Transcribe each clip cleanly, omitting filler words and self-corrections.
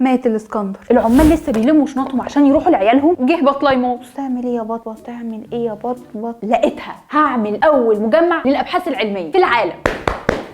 مات الاسكندر. العمال لسه بيلموا شنطهم عشان يروحوا لعيالهم، جه بطليموس. تعمل ايه يا بطبط؟ تعمل ايه يا بطبط؟ لقيتها هعمل اول مجمع للابحاث العلميه في العالم،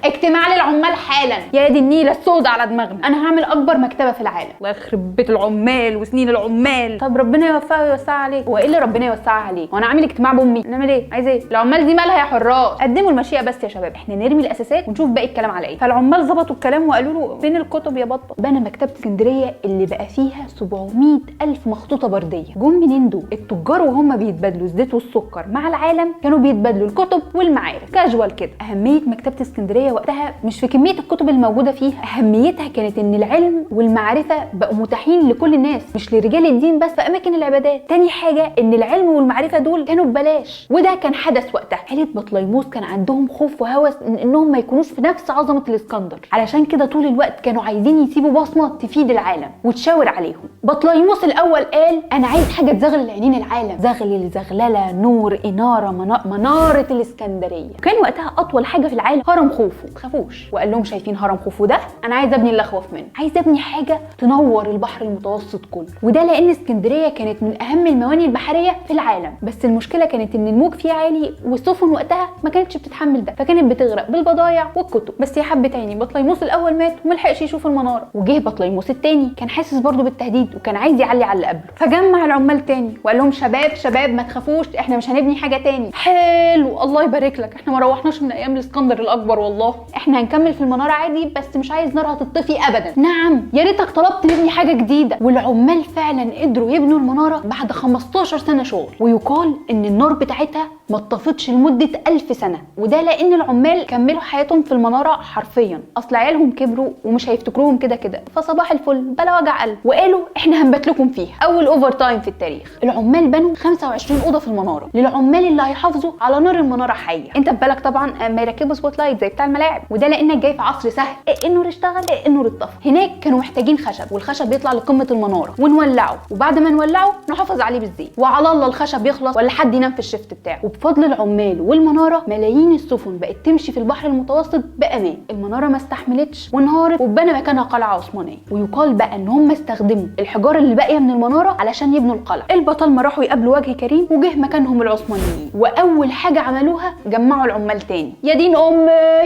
اجتماع للعمال حالا. يا دي النيله السوداء على دماغنا، انا هعمل اكبر مكتبه في العالم. الله يخرب بيت العمال وسنين العمال. طب ربنا يوفقه ويوسعها عليه. هو ايه اللي ربنا يوسعها عليه؟ وانا عامل اجتماع بامي، نعمل ايه؟ عايز ايه؟ العمال دي مالها يا حراس؟ قدموا المشيئه بس يا شباب، احنا نرمي الاساسات ونشوف باقي الكلام على ايه. فالعمال ظبطوا الكلام وقالوا له فين الكتب يا بطبط؟ بنى مكتبه اسكندريه اللي بقى فيها 700,000 مخطوطه برديه. جم منين دول؟ التجار وهم بيتبادلوا الزيت والسكر مع العالم كانوا بيتبادلوا الكتب والمعارف كاجوال كده. اهميه مكتبه اسكندريه وقتها مش في كميه الكتب الموجوده فيها، اهميتها كانت ان العلم والمعرفه بقوا متاحين لكل الناس، مش لرجال الدين بس في اماكن العبادات. تاني حاجه ان العلم والمعرفه دول كانوا ببلاش، وده كان حدث وقتها. عيله بطليموس كان عندهم خوف وهوس من انهم ما يكونوش في نفس عظمه الاسكندر، علشان كده طول الوقت كانوا عايزين يسيبوا بصمه تفيد العالم وتشاور عليهم. بطليموس الاول قال انا عايز حاجه تزغلل عينين العالم، زغلل زغلله نور اناره مناره الاسكندريه. وكان وقتها اطول حاجه في العالم هرم خوفو. تخافوش. وقال لهم شايفين هرم خوفو ده؟ انا عايز ابني اللي اخوف منه، عايز ابني حاجه تنور البحر المتوسط كله. وده لان اسكندريه كانت من اهم الموانئ البحريه في العالم، بس المشكله كانت ان الموج فيها عالي والسفن وقتها ما كانتش بتتحمل ده، فكانت بتغرق بالبضايع والكتب. بس يا حبه عيني بطليموس الاول مات وملحقش يشوف المناره، وجه بطليموس الثاني كان حاسس برضه بالتهديد وكان عايز يعلي على اللي قبله، فجمع العمال تاني وقال لهم شباب ما تخافوش، احنا مش هنبني حاجه تاني. حلو، الله يبارك لك، احنا ما روحناش من ايام الاسكندر الاكبر والله، احنا هنكمل في المناره عادي بس مش عايز نارها تطفي ابدا. نعم يا ريتك طلبت نبني حاجه جديده. والعمال فعلا قدروا يبنوا المناره بعد 15 سنه شغل، ويقال ان النار بتاعتها ما اتطفتش لمده 1000 سنه، وده لان العمال كملوا حياتهم في المناره حرفيا. اصل عيالهم كبروا ومش هيفتكروهم كده كده، فصباح الفل بلا وجع قلب، وقالوا احنا هنبات لكم فيها. اول اوفر تايم في التاريخ. العمال بنوا 25 اوضه في المناره للعمال اللي هيحافظوا على نار المناره حيه. انت في بالك طبعا ما يركبوا سبوت لايت زي بتاع الملاعب، وده لانك جاي في عصر سهل، النور اشتغل النور اتطفى. هناك كانوا محتاجين خشب، والخشب بيطلع لقمه المناره ونولعه، وبعد ما نولعه نحافظ عليه بالزيت، وعلى الله الخشب يخلص ولا حد ينام في الشفت بتاعه. وبفضل العمال والمناره ملايين السفن بقت تمشي في البحر المتوسط بامان. المناره ما استحملتش وانهارت واتبنى مكانها قلعه عثمانيه، ويقال بقى ان هم استخدموا الحجاره اللي باقيه من المناره علشان يبنوا القلعه. البطل ما راحوا يقابلوا وجه كريم وجه مكانهم العثمانيين، واول حاجه عملوها جمعوا العمال تاني. يا دين امي